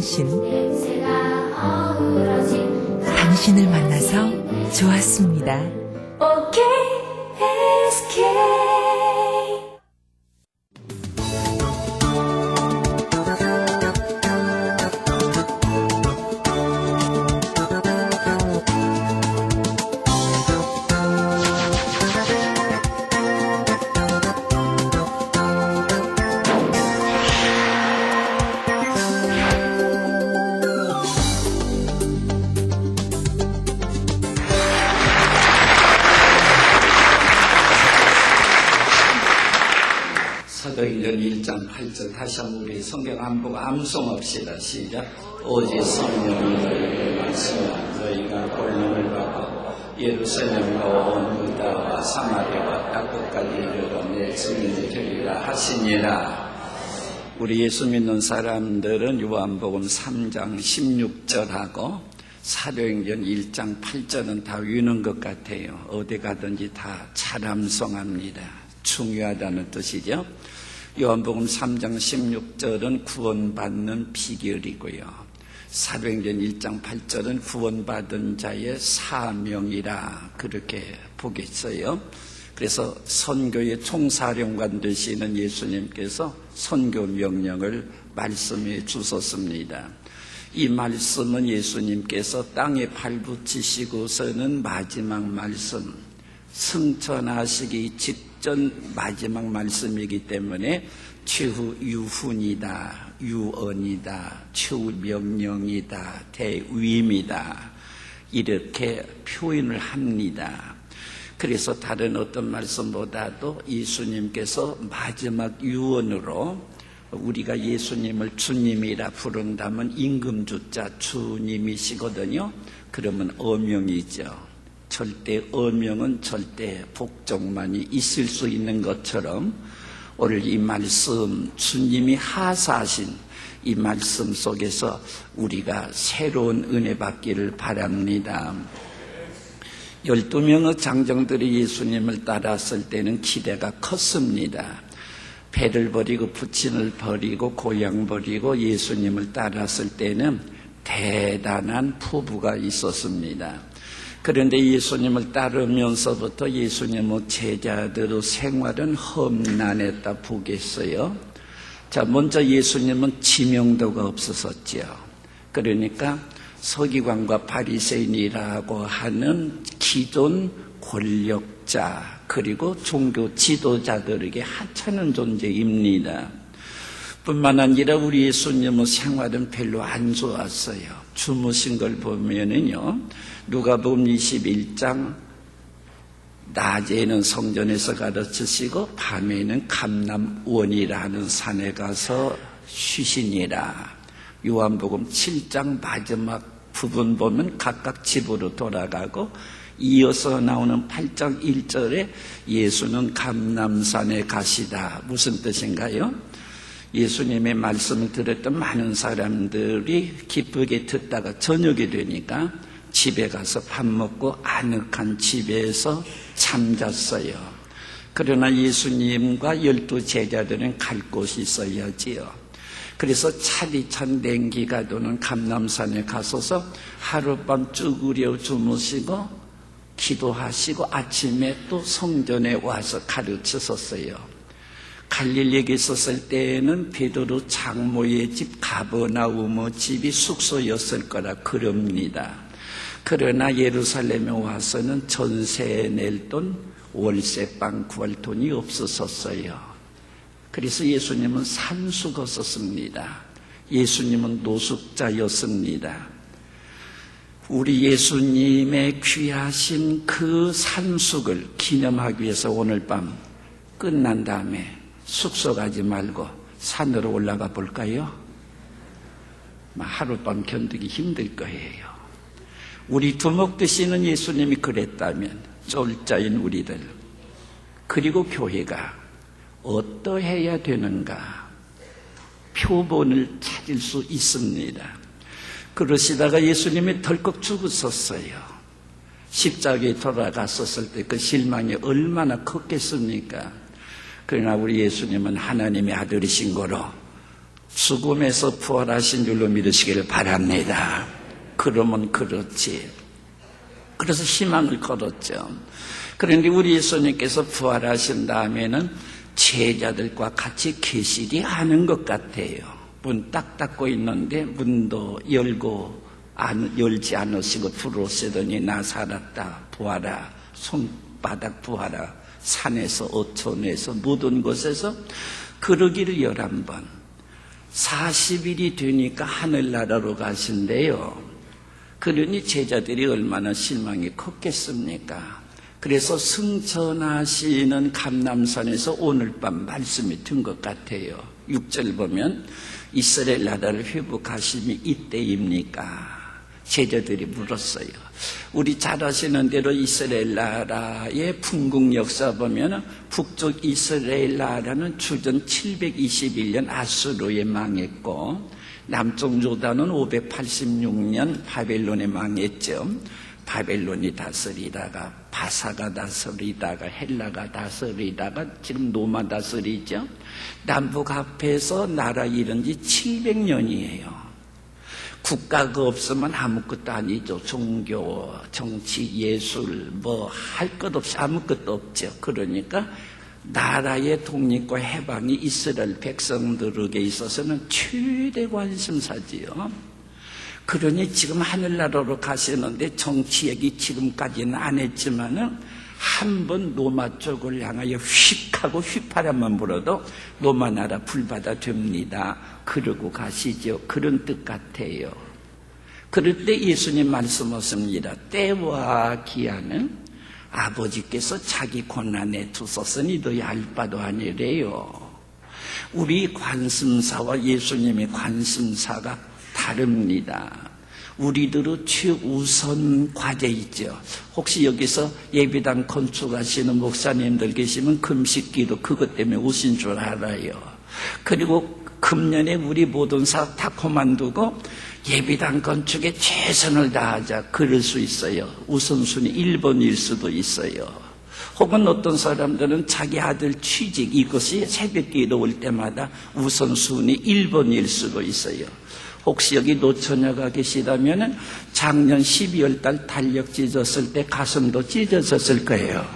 당신. 당신을 만나서 좋았습니다. 사도행전 1장 8절 다시 한번 우리 성경 안 보고 암송합시다. 시작. 오직 성령이 너희에게 말씀하 너희가 권능을 받고 예루살렘과 온 유다와 사마리아와 땅 끝까지 이르러 내 증인이 되리라 하시니라. 우리 예수 믿는 사람들은 요한복음 3장 16절하고 사도행전 1장 8절은 다 외우는 것 같아요. 어디 가든지 다 잘 암송합니다. 중요하다는 뜻이죠. 요한복음 3장 16절은 구원받는 비결이고요. 사도행전 1장 8절은 구원받은 자의 사명이라 그렇게 보겠어요. 그래서 선교의 총사령관 되시는 예수님께서 선교 명령을 말씀해 주셨습니다. 이 말씀은 예수님께서 땅에 발붙이시고서는 마지막 말씀, 승천하시기 직전 마지막 말씀이기 때문에 최후 유훈이다, 유언이다, 최후 명령이다, 대위임이다 이렇게 표현을 합니다. 그래서 다른 어떤 말씀보다도 예수님께서 마지막 유언으로 우리가 예수님을 주님이라 부른다면 임금주자 주님이시거든요. 그러면 어명이죠. 절대 어명은 절대 복종만이 있을 수 있는 것처럼 오늘 이 말씀 주님이 하사하신 이 말씀 속에서 우리가 새로운 은혜 받기를 바랍니다. 12명의 장정들이 예수님을 따랐을 때는 기대가 컸습니다. 배를 버리고 부친을 버리고 고향 버리고 예수님을 따랐을 때는 대단한 포부가 있었습니다. 그런데 예수님을 따르면서부터 예수님의 제자들의 생활은 험난했다 보겠어요. 자, 먼저 예수님은 지명도가 없었었죠. 그러니까 서기관과 바리새인이라고 하는 기존 권력자 그리고 종교 지도자들에게 하찮은 존재입니다. 뿐만 아니라 우리 예수님의 생활은 별로 안 좋았어요. 주무신 걸 보면은요, 누가복음 21장 낮에는 성전에서 가르치시고 밤에는 감람원이라는 산에 가서 쉬시니라. 요한복음 7장 마지막 부분 보면 각각 집으로 돌아가고 이어서 나오는 8장 1절에 예수는 감람산에 가시다. 무슨 뜻인가요? 예수님의 말씀을 들었던 많은 사람들이 기쁘게 듣다가 저녁이 되니까 집에 가서 밥 먹고 아늑한 집에서 잠잤어요. 그러나 예수님과 12 제자들은 갈 곳이 있어야지요. 그래서 차디찬 냉기가 도는 감람산에 가서서 하룻밤 쭈그려 주무시고 기도하시고 아침에 또 성전에 와서 가르치셨어요. 갈릴리에 있었을 때에는 베드로 장모의 집 가버나움의 집이 숙소였을 거라 그럽니다. 그러나 예루살렘에 와서는 전세 낼 돈, 월세방 구할 돈이 없었어요. 그래서 예수님은 산수였었습니다. 예수님은 노숙자였습니다. 우리 예수님의 귀하신 그 산숙을 기념하기 위해서 오늘 밤 끝난 다음에 숙소 가지 말고 산으로 올라가 볼까요? 하룻밤 견디기 힘들 거예요. 우리 두목 드시는 예수님이 그랬다면 쫄자인 우리들 그리고 교회가 어떠해야 되는가 표본을 찾을 수 있습니다. 그러시다가 예수님이 덜컥 죽으셨어요. 십자가에 돌아갔었을 때 그 실망이 얼마나 컸겠습니까? 그러나 우리 예수님은 하나님의 아들이신 거로 죽음에서 부활하신 줄로 믿으시기를 바랍니다. 그러면 그렇지. 그래서 희망을 걸었죠. 그런데 우리 예수님께서 부활하신 다음에는 제자들과 같이 계시지 않은 것 같아요. 문 딱 닫고 있는데 문도 열지 않으시고 들어오시더니 나 살았다 부하라, 손바닥 부하라, 산에서 어촌에서 모든 곳에서 그러기를 11번. 40일이 되니까 하늘나라로 가신대요. 그러니 제자들이 얼마나 실망이 컸겠습니까? 그래서 승천하시는 감람산에서 오늘 밤 말씀이 든 것 같아요. 6절 보면 이스라엘 나라를 회복하심이 이때입니까? 제자들이 물었어요. 우리 잘 아시는 대로 이스라엘 나라의 풍국 역사 보면 북쪽 이스라엘 나라는 주전 721년 아수르에 망했고 남쪽 요단은 586년 바벨론에 망했죠. 바벨론이 다스리다가 바사가 다스리다가 헬라가 다스리다가 지금 로마 다스리죠. 남북 합해서 나라 이른 지 700년이에요. 국가가 없으면 아무것도 아니죠. 종교, 정치, 예술 뭐 할 것 없이 아무것도 없죠. 그러니까 나라의 독립과 해방이 이스라엘 백성들에게 있어서는 최대 관심사지요. 그러니 지금 하늘나라로 가시는데 정치 얘기 지금까지는 안 했지만은 한번 로마 쪽을 향하여 휙하고 휘파람만 불어도 로마 나라 불바다 됩니다. 그러고 가시죠. 그런 뜻 같아요. 그럴 때 예수님 말씀하십니다. 때와 기한은 아버지께서 자기 권한에 두셨으니 너희 알 바도 아니래요. 우리 관심사와 예수님의 관심사가 다릅니다. 우리들의 최우선 과제 있죠. 혹시 여기서 예배당 건축하시는 목사님들 계시면 금식기도 그것 때문에 오신 줄 알아요. 그리고 금년에 우리 모든 사업 다 그만두고 예배당 건축에 최선을 다하자 그럴 수 있어요. 우선순위 1번일 수도 있어요. 혹은 어떤 사람들은 자기 아들 취직 이것이 새벽기도 올 때마다 우선순위 1번일 수도 있어요. 혹시 여기 노처녀가 계시다면 작년 12월 달 달력 찢었을 때 가슴도 찢어졌을 거예요.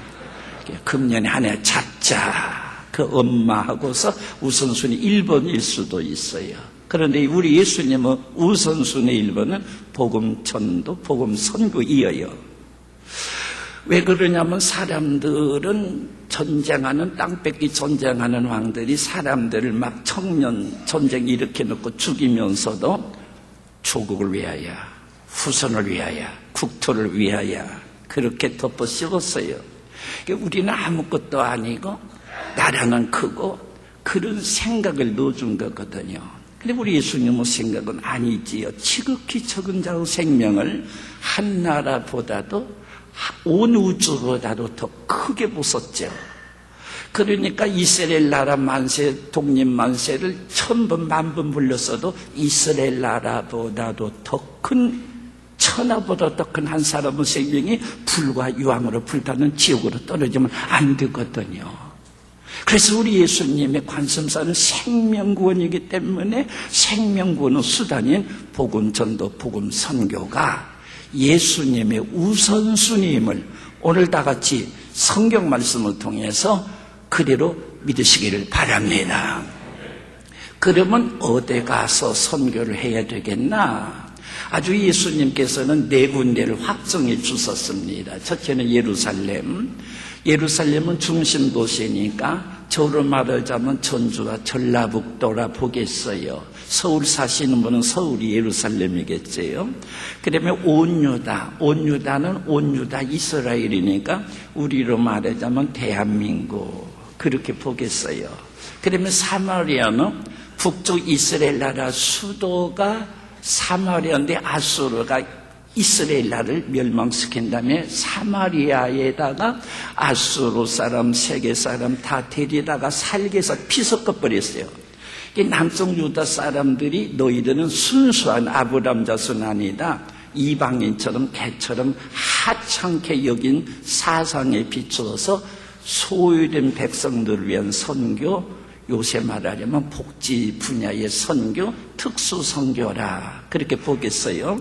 금년에 한 해 잡자. 그 엄마하고서 우선순위 1번일 수도 있어요. 그런데 우리 예수님은 우선순위 1번은 복음 전도, 복음 선교이어요. 왜 그러냐면 사람들은 전쟁하는 땅 뺏기 전쟁하는 왕들이 사람들을 막 청년 전쟁 일으켜놓고 죽이면서도 조국을 위하여, 후손을 위하여, 국토를 위하여 그렇게 덮어 씌웠어요. 우리는 아무것도 아니고 나라는 크고 그런 생각을 넣어준 거거든요. 근데 우리 예수님의 생각은 아니지요. 지극히 적은 자의 생명을 한 나라보다도 온 우주보다도 더 크게 보셨죠. 그러니까 이스라엘 나라 만세, 독립 만세를 1000번, 10,000번 불렀어도 이스라엘 나라보다도 더 큰, 천하보다 더 큰 한 사람의 생명이 불과 유황으로 불타는 지옥으로 떨어지면 안 되거든요. 그래서 우리 예수님의 관심사는 생명구원이기 때문에 생명구원의 수단인 복음 전도, 복음 선교가 예수님의 우선순위임을 오늘 다 같이 성경 말씀을 통해서 그대로 믿으시기를 바랍니다. 그러면 어디 가서 선교를 해야 되겠나? 아주 예수님께서는 4군데를 확정해 주셨습니다. 첫째는 예루살렘. 예루살렘은 중심 도시니까 저로 말하자면 전주와 전라북도라 보겠어요. 서울 사시는 분은 서울이 예루살렘이겠지요. 그다음에 온유다. 온유다는 온유다 이스라엘이니까 우리로 말하자면 대한민국 그렇게 보겠어요. 그다음에 사마리아는 북쪽 이스라엘 나라 수도가 사마리아인데 아수르가 이스라엘 나라를 멸망시킨 다음에 사마리아에다가 아수르 사람, 세계 사람 다 데리다가 살게 해서 피 섞어버렸어요. 남쪽 유다 사람들이 너희들은 순수한 아브람 자손 아니다. 이방인처럼 개처럼 하찮게 여긴 사상에 비추어서 소유된 백성들을 위한 선교, 요새 말하려면 복지 분야의 선교, 특수 선교라 그렇게 보겠어요.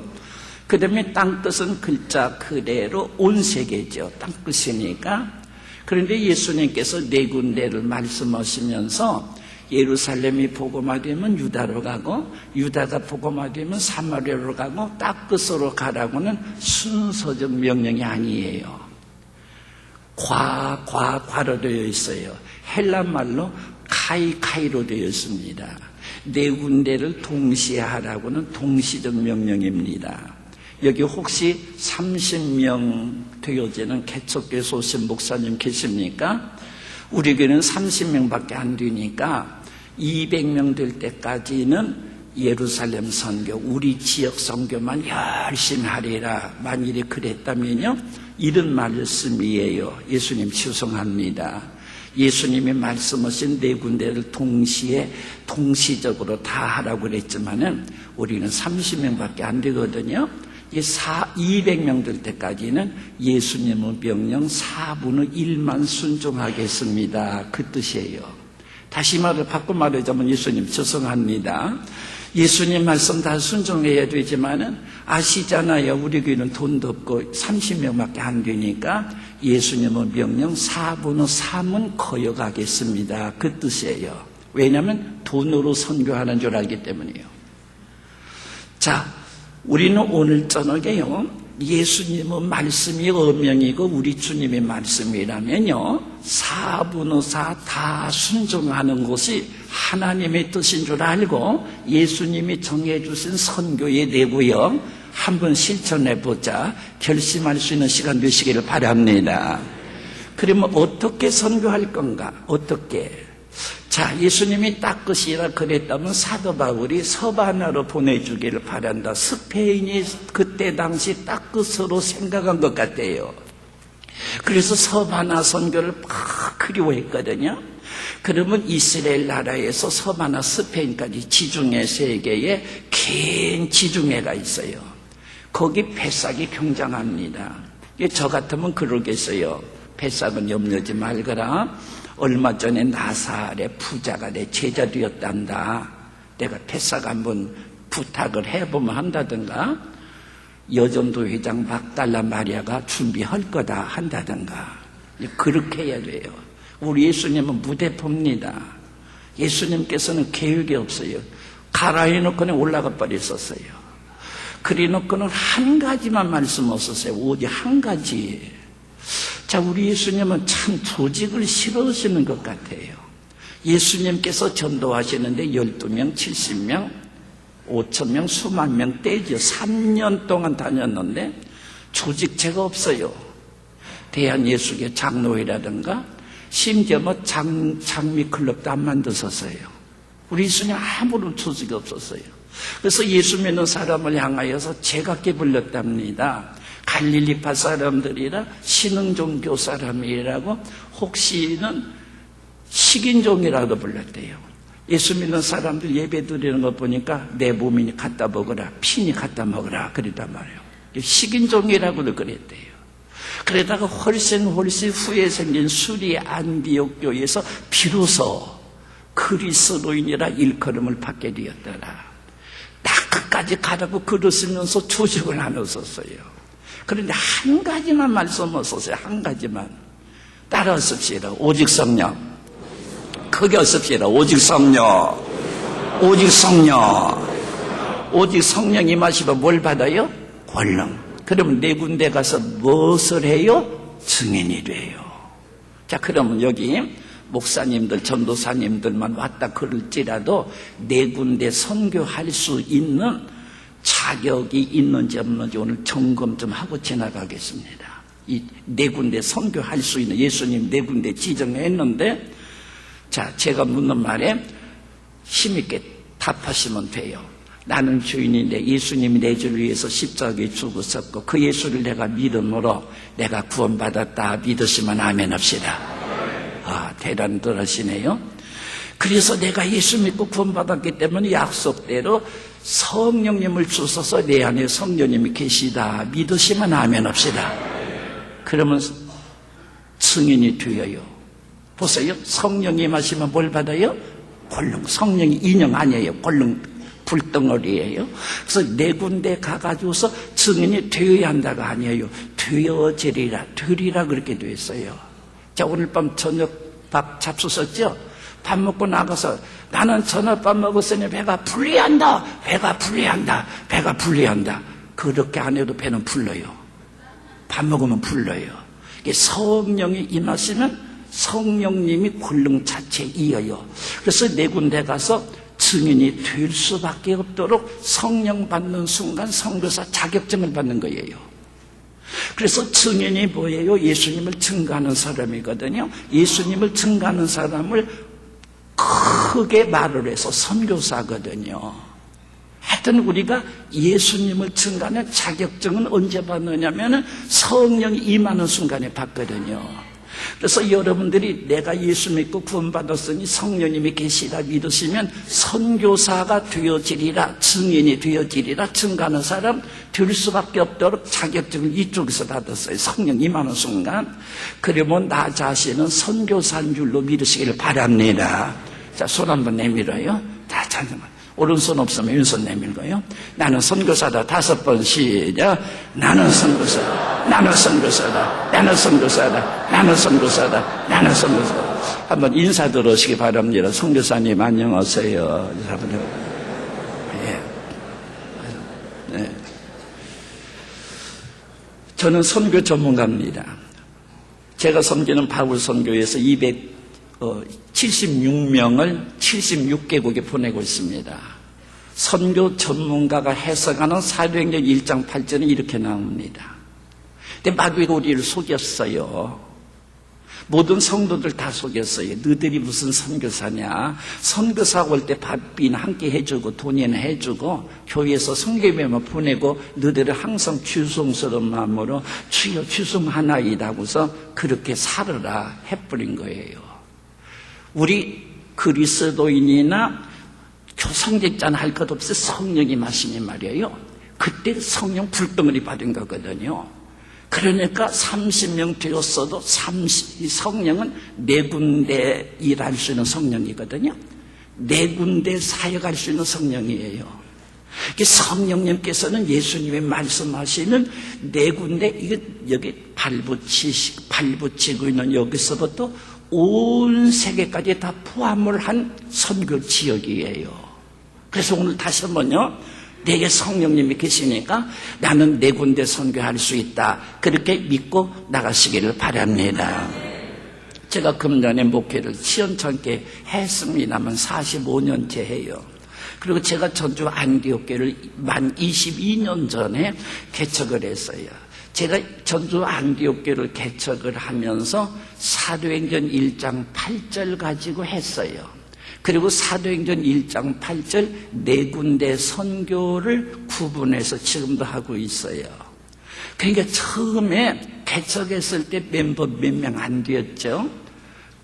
그 다음에 땅뜻은 글자 그대로 온 세계죠. 땅뜻이니까. 그런데 예수님께서 네 군데를 말씀하시면서 예루살렘이 복음화되면 유다로 가고 유다가 복음화되면 사마리아로 가고 땅끝으로 가라고는 순서적 명령이 아니에요. 과로 되어 있어요. 헬라말로 카이로 되어 있습니다. 네 군데를 동시에 하라고는 동시적 명령입니다. 여기 혹시 30명 되어지는 개척교에서 오신 목사님 계십니까? 우리 교회는 30명밖에 안 되니까 200명 될 때까지는 예루살렘 선교, 우리 지역 선교만 열심히 하리라. 만일에 그랬다면요, 이런 말씀이에요. 예수님 죄송합니다. 예수님이 말씀하신 네 군데를 동시적으로 다 하라고 그랬지만은 우리는 30명밖에 안 되거든요. 200명 될 때까지는 예수님의 명령 4분의 1만 순종하겠습니다. 그 뜻이에요. 다시 바꿔 말하자면 예수님 죄송합니다. 예수님 말씀 다 순종해야 되지만은 아시잖아요. 우리 교회는 돈도 없고 30명밖에 안 되니까 예수님의 명령 4분의 3은 거역하겠습니다. 그 뜻이에요. 왜냐하면 돈으로 선교하는 줄 알기 때문이에요. 자, 우리는 오늘 저녁에요, 예수님의 말씀이 어명이고 우리 주님의 말씀이라면요, 4분의 4 다 순종하는 것이 하나님의 뜻인 줄 알고 예수님이 정해주신 선교의 내구역 한번 실천해보자 결심할 수 있는 시간 되시기를 바랍니다. 그러면 어떻게 선교할 건가? 어떻게? 자, 예수님이 땅끝이라 그랬다면 사도 바울이 서바나로 보내주기를 바란다. 스페인이 그때 당시 땅끝으로 생각한 것 같아요. 그래서 서바나 선교를 막 그리워했거든요. 그러면 이스라엘 나라에서 서바나 스페인까지 지중해 세계에 긴 지중해가 있어요. 거기 뱃삭이 굉장합니다. 저 같으면 그러겠어요. 뱃삭은 염려지 말거라. 얼마 전에 나사렛 부자가 내 제자 되었단다. 내가 뱃삭 한번 부탁을 해보면 한다든가, 여전도 회장 막달라 마리아가 준비할 거다 한다든가, 그렇게 해야 돼요. 우리 예수님은 무대포입니다. 예수님께서는 계획이 없어요. 가라해놓고는 올라가 버렸었어요. 그래놓고는 한 가지만 말씀하셨어요. 오직 한 가지. 자, 우리 예수님은 참 조직을 싫어하시는 것 같아요. 예수님께서 전도하시는데 12명, 70명, 5,000명, 수만 명 떼죠. 3년 동안 다녔는데 조직체가 없어요. 대한예수교 장로회라든가 심지어 장미클럽도 안 만들었어요. 우리 예수님 아무런 조직이 없었어요. 그래서 예수 믿는 사람을 향하여서 제각기 불렀답니다. 갈릴리파 사람들이라 신흥종교 사람이라고, 혹시는 식인종이라고 불렀대요. 예수 믿는 사람들 예배 드리는 거 보니까 내 몸이니 갖다 먹어라, 피니 갖다 먹어라 그랬단 말이에요. 식인종이라고도 그랬대요. 그러다가 훨씬 후에 생긴 수리 안디옥 교회에서 비로소 그리스도인이라 일컬음을 받게 되었더라. 딱 끝까지 가라고 그러시면서 조직을 나눴었어요. 그런데 한 가지만 말씀하셨어요. 한 가지만. 따라하십시다. 오직 성령. 크게 하십시다. 오직 성령. 오직 성령. 오직 성령 임하시면 뭘 받아요? 권능. 그러면 네 군데 가서 무엇을 해요? 증인이 돼요. 자, 그러면 여기 목사님들, 전도사님들만 왔다 그럴지라도 네 군데 선교할 수 있는 자격이 있는지 없는지 오늘 점검 좀 하고 지나가겠습니다. 이 네 군데 선교할 수 있는, 예수님 네 군데 지정했는데, 자, 제가 묻는 말에 힘있게 답하시면 돼요. 나는 주인인데 예수님이 내 죄를 위해서 십자가에 죽으셨고 그 예수를 내가 믿음으로 내가 구원받았다 믿으시면 아멘 합시다. 아, 대단들 하시네요. 그래서 내가 예수 믿고 구원받았기 때문에 약속대로 성령님을 주셔서 내 안에 성령님이 계시다 믿으시면 아멘 합시다. 그러면 증인이 되어요. 보세요. 성령님 하시면 뭘 받아요? 골릉, 성령이 인형 아니에요. 골릉 불덩어리예요. 그래서 네 군데 가가지고서 증인이 되어야 한다가 아니에요. 되리라 그렇게 되어 있어요. 자, 오늘 밤 저녁 밥 잡수셨죠? 밥 먹고 나가서 나는 저녁밥 먹었으니 배가 불리한다. 그렇게 안 해도 배는 불러요. 밥 먹으면 불러요. 성령이 임하시면 성령님이 권능 자체에 이어요. 그래서 네 군데 가서 증인이 될 수밖에 없도록 성령 받는 순간 선교사 자격증을 받는 거예요. 그래서 증인이 뭐예요? 예수님을 증거하는 사람이거든요. 예수님을 증거하는 사람을 크게 말을 해서 선교사거든요. 하여튼 우리가 예수님을 증거하는 자격증은 언제 받느냐면 성령이 임하는 순간에 받거든요. 그래서 여러분들이 내가 예수 믿고 구원받았으니 성령님이 계시다 믿으시면 선교사가 되어지리라, 증인이 되어지리라, 증거하는 사람 될 수밖에 없도록 자격증을 이쪽에서 받았어요. 성령 임하는 순간. 그러면 나 자신은 선교사인 줄로 믿으시기를 바랍니다. 자, 손 한번 내밀어요. 자, 잠깐만. 오른손 없으면 왼손 내밀고요. 나는 선교사다. 5번 시작. 나는 선교사다. 한번 인사 들어오시기 바랍니다. 선교사님 안녕하세요. 네. 저는 선교 전문가입니다. 제가 섬기는 바울 선교에서 276명을 76개국에 보내고 있습니다. 선교 전문가가 해석하는 사도행전 1장 8절은 이렇게 나옵니다. 근데 마귀가 우리를 속였어요. 모든 성도들 다 속였어요. 너희들이 무슨 선교사냐. 선교사 올 때 밥비는 함께 해주고 돈이나 해주고 교회에서 성교회만 보내고 너희들은 항상 죄송스러운 마음으로 주여 죄송하나이다 하고서 그렇게 살아라 해버린 거예요. 우리 그리스도인이나 교성직자는 할 것 없이 성령이 마시니 말이에요. 그때 성령 불덩어리 받은 거거든요. 그러니까 30명 되었어도 성령은 네 군데 일할 수 있는 성령이거든요. 네 군데 사역할 수 있는 성령이에요. 성령님께서는 예수님이 말씀하시는 네 군데, 이게 여기 발붙이고 있는 여기서부터 온 세계까지 다 포함을 한 선교 지역이에요. 그래서 오늘 다시 한번요, 내게 성령님이 계시니까 나는 네 군데 선교할 수 있다. 그렇게 믿고 나가시기를 바랍니다. 제가 금년에 목회를 시원찮게 했습니다만 45년째 해요. 그리고 제가 전주 안디옥교를 만 22년 전에 개척을 했어요. 제가 전주 안디옥교를 개척을 하면서 사도행전 1장 8절 가지고 했어요. 그리고 사도행전 1장 8절 네 군데 선교를 구분해서 지금도 하고 있어요. 그러니까 처음에 개척했을 때 멤버 몇 명 안 되었죠.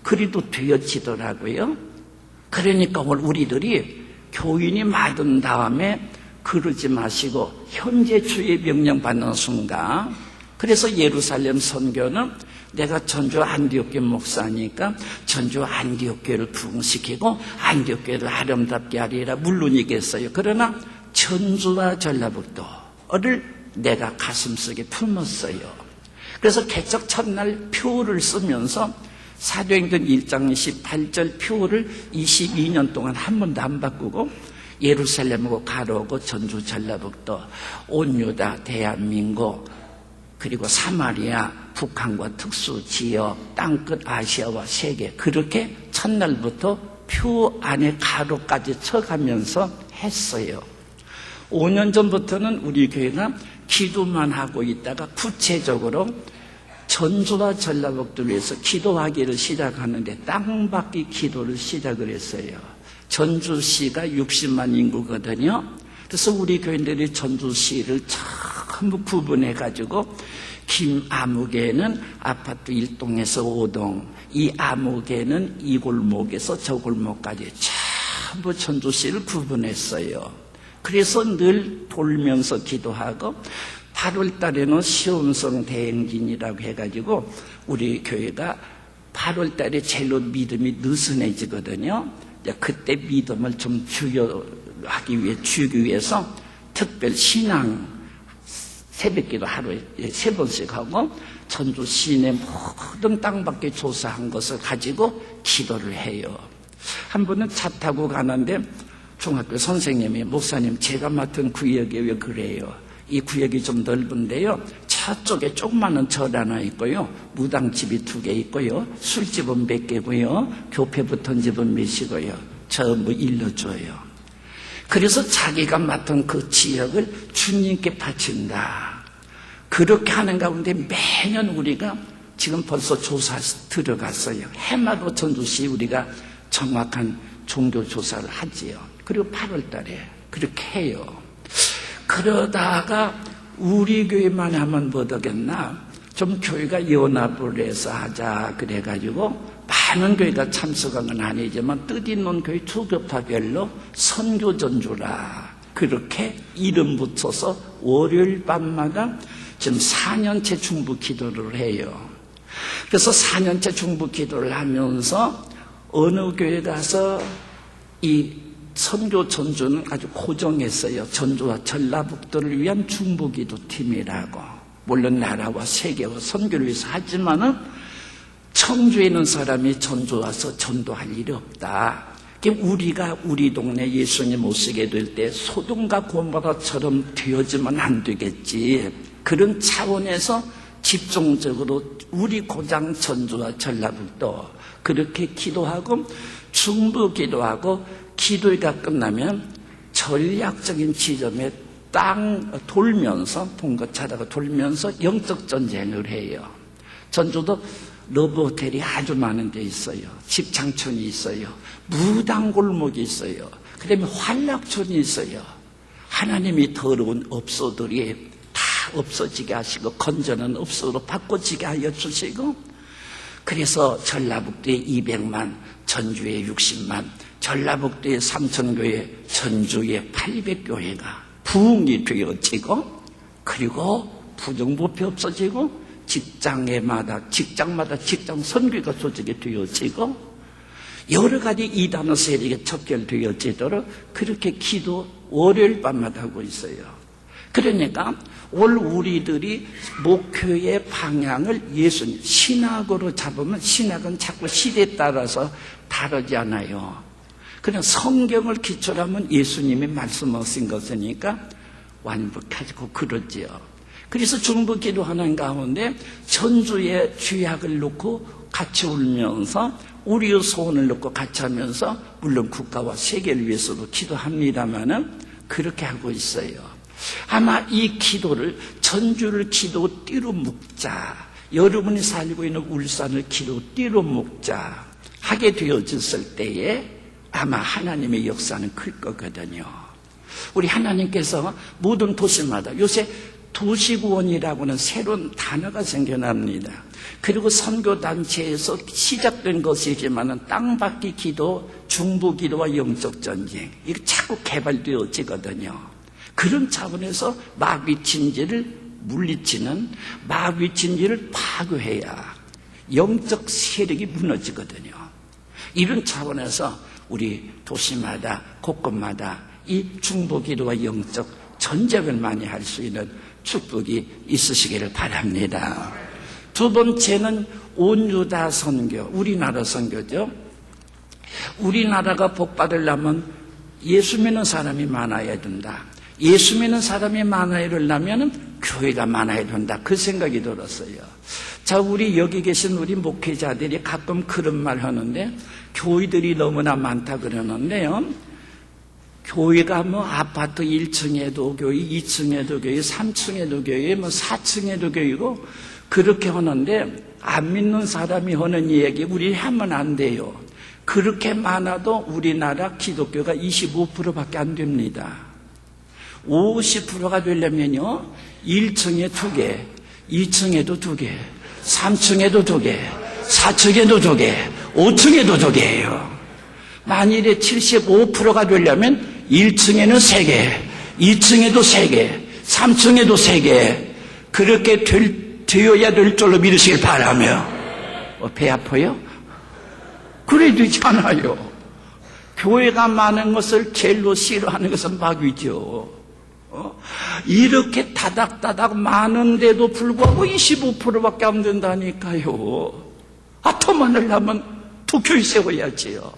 그래도 되어지더라고요. 그러니까 오늘 우리들이 교인이 맞은 다음에 그러지 마시고 현재 주의 명령 받는 순간, 그래서 예루살렘 선교는 내가 전주 안디옥교 목사니까 전주 안디옥교를 부흥시키고 안디옥교를 아름답게 하리라 물론이겠어요. 그러나 전주와 전라북도를 내가 가슴속에 품었어요. 그래서 개척 첫날 표를 쓰면서 사도행전 1장 18절 표를 22년 동안 한 번도 안 바꾸고 예루살렘하고 가로고 전주 전라북도 온 유다 대한민국 그리고 사마리아 북한과 특수지역 땅끝 아시아와 세계, 그렇게 첫날부터 표 안에 가로까지 쳐가면서 했어요. 5년 전부터는 우리 교회가 기도만 하고 있다가 구체적으로 전주와 전라북도를 위해서 기도하기를 시작하는데 땅받기 기도를 시작을 했어요. 전주시가 60만 인구거든요. 그래서 우리 교인들이 전주시를 전부 구분해가지고 김아무개는 아파트 1동에서 5동, 이 아무개는 이 골목에서 저 골목까지 전부 전주시를 구분했어요. 그래서 늘 돌면서 기도하고 8월 달에는 시험성 대행진이라고 해가지고 우리 교회가 8월 달에 제일로 믿음이 느슨해지거든요. 이제 그때 믿음을 좀 주기 위해서 특별 신앙 새벽기도 하루에 3번씩 하고 전주 시내 모든 땅밖에 조사한 것을 가지고 기도를 해요. 한 번은 차 타고 가는데 중학교 선생님이 목사님 제가 맡은 구역이 왜 그래요? 이 구역이 좀 넓은데요. 저쪽에 조그마한 절 하나 있고요. 무당집이 2개 있고요. 술집은 몇 개고요. 교회 붙은 집은 몇이고요. 전부 일러줘요. 그래서 자기가 맡은 그 지역을 주님께 바친다. 그렇게 하는 가운데 매년 우리가 지금 벌써 조사 들어갔어요. 해마다 전주시 우리가 정확한 종교조사를 하지요. 그리고 8월 달에 그렇게 해요. 그러다가 우리 교회만 하면 뭐 되겠나? 좀 교회가 연합을 해서 하자 그래가지고 많은 교회가 참석한 건 아니지만 뜻 있는 교회 2교파별로 선교 전주라 그렇게 이름 붙여서 월요일 밤마다 지금 4년째 중부 기도를 해요. 그래서 4년째 중부 기도를 하면서 어느 교회 가서 이 선교 전주는 아주 고정했어요. 전주와 전라북도를 위한 중부기도 팀이라고. 물론 나라와 세계와 선교를 위해서 하지만은 청주에 있는 사람이 전주 와서 전도할 일이 없다. 우리가 우리 동네 예수님 오시게 될 때 소돔과 고모라처럼 되어지면 안 되겠지. 그런 차원에서 집중적으로 우리 고장 전주와 전라북도 그렇게 기도하고 중부 기도하고 기도가 끝나면 전략적인 지점에 땅 돌면서 봉거차다가 돌면서 영적 전쟁을 해요. 전주도 러브 호텔이 아주 많은 데 있어요. 집창촌이 있어요. 무당골목이 있어요. 그 다음에 환락촌이 있어요. 하나님이 더러운 업소들이 다 없어지게 하시고 건전한 업소로 바꿔지게 하여 주시고 그래서 전라북도에 200만, 전주에 60만, 전라북도에 3,000교회, 전주에 800교회가 부흥이 되어지고 그리고 부정부패 없어지고 직장마다 직장 선교가 조직이 되어지고 여러 가지 이단어 세력이 척결되어지도록 그렇게 기도 월요일 밤마다 하고 있어요. 그러니까 올 우리들이 목표의 방향을 예수님 신학으로 잡으면 신학은 자꾸 시대에 따라서 다르지 않아요. 그냥 성경을 기초로 하면 예수님이 말씀하신 것이니까 완벽하고 그러지요. 그래서 중부 기도하는 가운데 전주의 죄악을 놓고 같이 울면서 우리의 소원을 놓고 같이 하면서 물론 국가와 세계를 위해서도 기도합니다마는 그렇게 하고 있어요. 아마 이 기도를 전주를 기도띠로 묶자, 여러분이 살고 있는 울산을 기도띠로 묶자 하게 되어졌을 때에 아마 하나님의 역사는 클 거거든요. 우리 하나님께서 모든 도시마다 요새 도시구원이라고는 새로운 단어가 생겨납니다. 그리고 선교단체에서 시작된 것이지만 땅받기 기도, 중부기도와 영적 전쟁 이게 자꾸 개발되어지거든요. 그런 차원에서 마귀진지를 물리치는 마귀진지를 파괴해야 영적 세력이 무너지거든요. 이런 차원에서 우리 도시마다 곳곳마다 이 중보기도와 영적 전쟁을 많이 할 수 있는 축복이 있으시기를 바랍니다. 두 번째는 온유다 선교, 우리나라 선교죠. 우리나라가 복받으려면 예수 믿는 사람이 많아야 된다. 예수 믿는 사람이 많아야 되려면 교회가 많아야 된다. 그 생각이 들었어요. 자, 우리 여기 계신 우리 목회자들이 가끔 그런 말 하는데 교회들이 너무나 많다 그러는데요. 교회가 뭐 아파트 1층에도 교회, 2층에도 교회, 3층에도 교회, 뭐 4층에도 교회고 그렇게 하는데 안 믿는 사람이 하는 얘기 우리 하면 안 돼요. 그렇게 많아도 우리나라 기독교가 25%밖에 안 됩니다. 50%가 되려면요 1층에 2개, 2층에도 2개, 3층에도 2개, 4층에도 2개, 5층에도 2개예요. 만일에 75%가 되려면 1층에는 3개, 2층에도 3개, 3층에도 3개 그렇게 되어야 될 줄로 믿으시길 바라며 배 아파요? 그래야 되잖아요. 교회가 많은 것을 제일로 싫어하는 것은 마귀죠. 이렇게 다닥다닥 많은데도 불구하고 25%밖에 안 된다니까요. 더 많으려면 더 교회 세워야지요.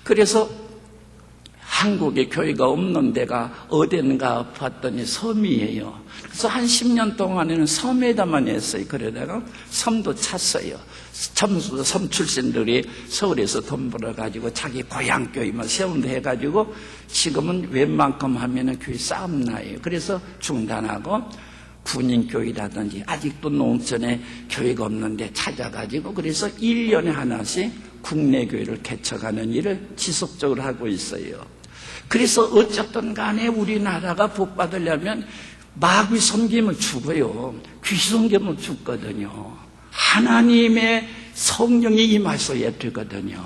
그래서 한국에 교회가 없는 데가 어딘가 봤더니 섬이에요. 그래서 한 10년 동안에는 섬에다만 했어요. 그러다가 섬도 찼어요. 섬 출신들이 서울에서 돈 벌어가지고 자기 고향 교회만 세운다 해가지고 지금은 웬만큼 하면은 교회 싸움 나요. 그래서 중단하고 군인교회라든지 아직도 농촌에 교회가 없는데 찾아가지고 그래서 1년에 하나씩 국내 교회를 개척하는 일을 지속적으로 하고 있어요. 그래서 어쨌든 간에 우리나라가 복 받으려면 마귀 섬기면 죽어요. 귀 섬기면 죽거든요. 하나님의 성령이 임하셔야 되거든요.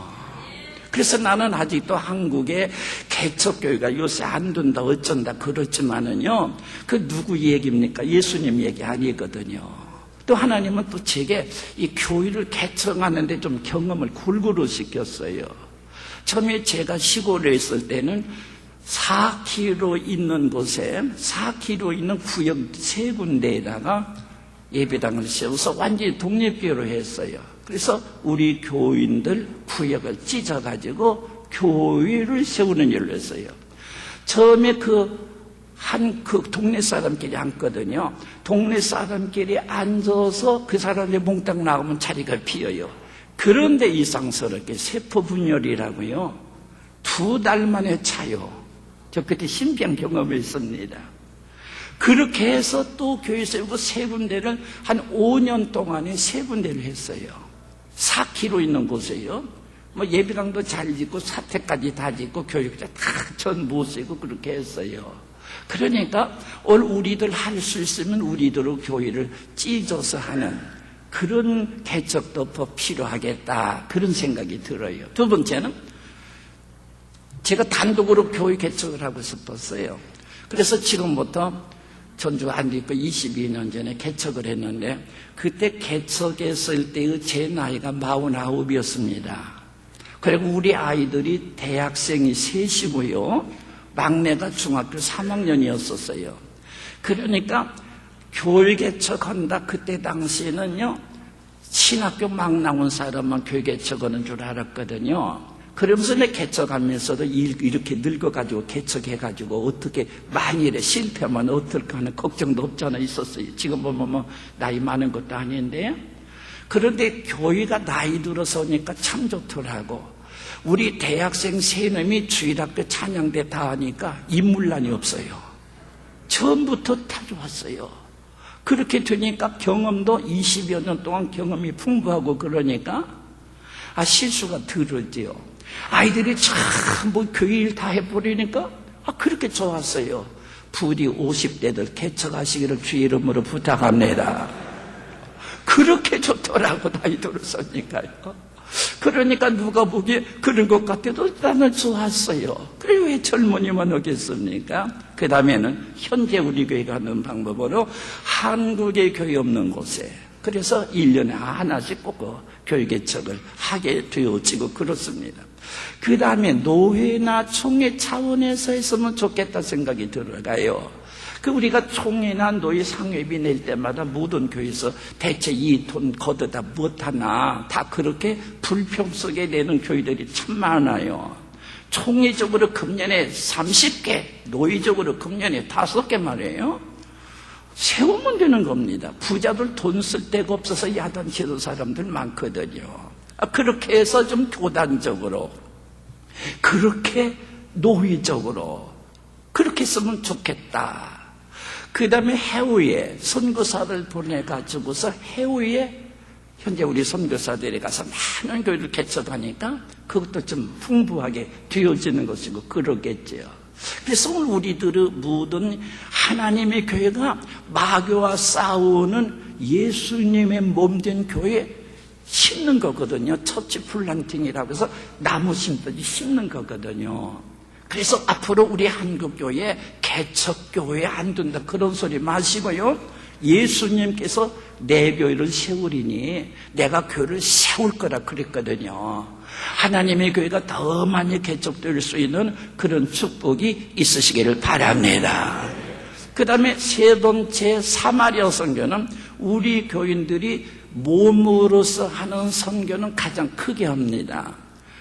그래서 나는 아직도 한국에 개척교회가 요새 안 된다 어쩐다 그렇지만은요, 그 누구 얘기입니까? 예수님 얘기 아니거든요. 또 하나님은 또 제게 이 교회를 개척하는데 좀 경험을 골고루 시켰어요. 처음에 제가 시골에 있을 때는 4km 있는 곳에 4km 있는 구역 3군데에다가 예배당을 세워서 완전히 독립교회로 했어요. 그래서 우리 교인들 구역을 찢어가지고 교회를 세우는 일을 했어요. 처음에 그 동네 사람끼리 앉거든요. 동네 사람끼리 앉아서 그 사람이 몽땅 나오면 자리가 비어요. 그런데 이상스럽게 세포분열이라고요. 2달 만에 차요. 저 그때 신병 경험이 있습니다. 그렇게 해서 또 교회 세우고 3군데를 한 5년 동안에 3군데를 했어요. 4km 있는 곳에요. 뭐 예배당도 잘 짓고 사택까지 다 짓고 교육자 다 전 모시고 그렇게 했어요. 그러니까 우리들 할 수 있으면 우리들로 교회를 찢어서 하는 그런 개척도 더 필요하겠다 그런 생각이 들어요. 두 번째는 제가 단독으로 교회 개척을 하고 싶었어요. 그래서 지금부터 전주 안디교 22년 전에 개척을 했는데 그때 개척했을 때의 제 나이가 49이었습니다. 그리고 우리 아이들이 대학생이 3이고요. 막내가 중학교 3학년이었었어요. 그러니까 교회 개척한다 그때 당시에는요. 신학교 막 나온 사람만 교회 개척하는 줄 알았거든요. 그러면서 내 개척하면서도 이렇게 늙어가지고 개척해가지고 어떻게 만일에 실패하면 어떨까 하는 걱정도 없잖아 있었어요. 지금 보면 뭐 나이 많은 것도 아닌데. 그런데 교회가 나이 들어서니까 참 좋더라고. 우리 대학생 3놈이 주일학교 찬양대 다 하니까 인물난이 없어요. 처음부터 다 좋았어요. 그렇게 되니까 경험도 20여 년 동안 경험이 풍부하고 그러니까 실수가 덜하지요. 아이들이 참 뭐 교회 일 다 해버리니까 그렇게 좋았어요. 부디 50대들 개척하시기를 주의 이름으로 부탁합니다. 그렇게 좋더라고 나이 들었으니까요. 그러니까 누가 보기에 그런 것 같아도 나는 좋았어요. 그래 왜 젊은이만 오겠습니까? 그 다음에는 현재 우리 교회가 하는 방법으로 한국에 교회 없는 곳에 그래서 1년에 하나씩 꼭 교회 개척을 하게 되어지고 그렇습니다. 그 다음에 노회나 총회 차원에서 했으면 좋겠다 생각이 들어가요. 우리가 총회나 노회 상회비 낼 때마다 모든 교회에서 대체 이 돈 걷어다 못하나 다 그렇게 불평 속에 내는 교회들이 참 많아요. 총회적으로 금년에 30개, 노회적으로 금년에 5개 말이에요. 세우면 되는 겁니다. 부자들 돈 쓸 데가 없어서 야단치는 사람들 많거든요. 그렇게 해서 좀 교단적으로 그렇게 노회적으로 그렇게 쓰면 좋겠다. 그 다음에 해외에 선교사를 보내가지고서 해외에 현재 우리 선교사들이 가서 많은 교회를 개척하니까 그것도 좀 풍부하게 되어지는 것이고 그러겠죠. 그래서 오늘 우리들의 모든 하나님의 교회가 마귀와 싸우는 예수님의 몸된 교회에 심는 거거든요. 처치 플란팅이라고 해서 나무 심듯이 심는 거거든요. 그래서 앞으로 우리 한국교회 개척교회 안 된다 그런 소리 마시고요. 예수님께서 내 교회를 세우리니 내가 교회를 세울 거라 그랬거든요. 하나님의 교회가 더 많이 개척될 수 있는 그런 축복이 있으시기를 바랍니다. 그 다음에 세 번째 사마리아 선교는 우리 교인들이 몸으로서 하는 선교는 가장 크게 합니다.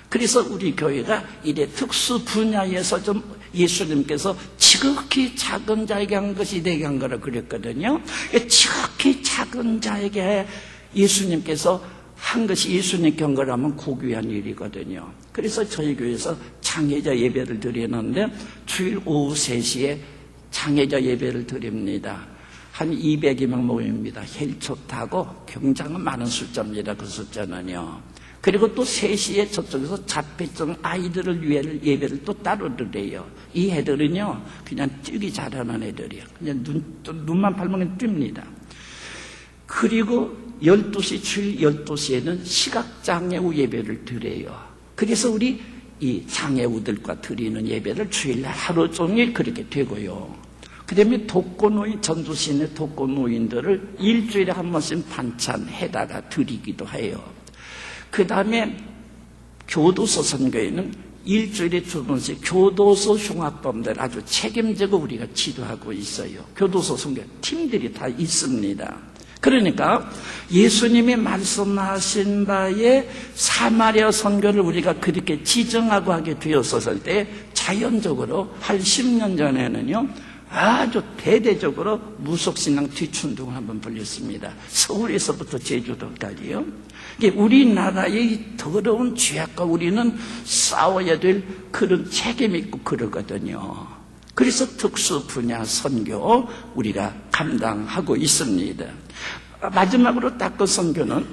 그래서 우리 교회가 이래 특수 분야에서 좀 예수님께서 지극히 작은 자에게 한 것이 내게 한 거라 그랬거든요. 지극히 작은 자에게 예수님께서 한 것이 예수님께 한 거라면 고귀한 일이거든요. 그래서 저희 교회에서 장애자 예배를 드리는데 주일 오후 3시에 장애자 예배를 드립니다. 한 200명 모입니다. 헬초 타고 굉장히 많은 숫자입니다. 그 숫자는요. 그리고 또 3시에 저쪽에서 자폐증 아이들을 위해 예배를 또 따로 드려요. 이 애들은요, 그냥 뛰기 잘하는 애들이에요. 그냥 눈만 팔면 뜁니다. 그리고 12시, 주일 12시에는 시각장애우 예배를 드려요. 그래서 우리 이 장애우들과 드리는 예배를 주일날 하루 종일 그렇게 되고요. 그 다음에 독거노인, 전두시내 독거노인들을 일주일에 한 번씩 반찬해다가 드리기도 해요. 그 다음에 교도소 선교회는 일주일에 2번씩 교도소 흉악범들 아주 책임지고 우리가 지도하고 있어요. 교도소 선교 팀들이 다 있습니다. 그러니까 예수님이 말씀하신 바에 사마리아 선교를 우리가 그렇게 지정하고 하게 되었었을 때 자연적으로 80년 전에는요, 아주 대대적으로 무속신앙 뒤춘동을 한번 벌렸습니다. 서울에서부터 제주도까지요. 우리나라의 더러운 죄악과 우리는 싸워야 될 그런 책임이 있고 그러거든요. 그래서 특수 분야 선교 우리가 감당하고 있습니다. 마지막으로 닦은 선교는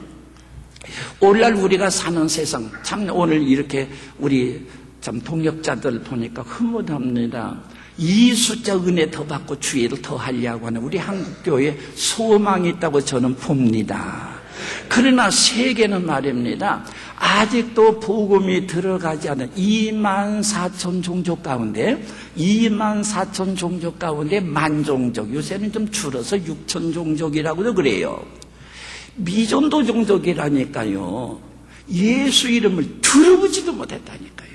오늘날 우리가 사는 세상, 참 오늘 이렇게 우리 참 동역자들 보니까 흐뭇합니다. 이 숫자 은혜 더 받고 주의를 더 하려고 하는 우리 한국교회에 소망이 있다고 저는 봅니다. 그러나 세계는 말입니다. 아직도 복음이 들어가지 않은 24,000 종족 가운데 24,000 종족 가운데 만종족, 요새는 좀 줄어서 6,000 종족이라고도 그래요. 미전도 종족이라니까요. 예수 이름을 들어보지도 못했다니까요.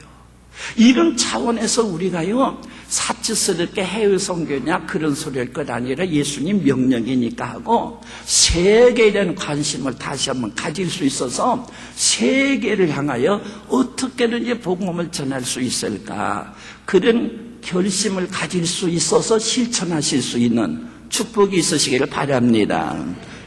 이런 차원에서 우리가요, 사치스럽게 해외 선교냐 그런 소리 할 것 아니라 예수님 명령이니까 하고 세계에 대한 관심을 다시 한번 가질 수 있어서 세계를 향하여 어떻게든지 복음을 전할 수 있을까, 그런 결심을 가질 수 있어서 실천하실 수 있는 축복이 있으시기를 바랍니다.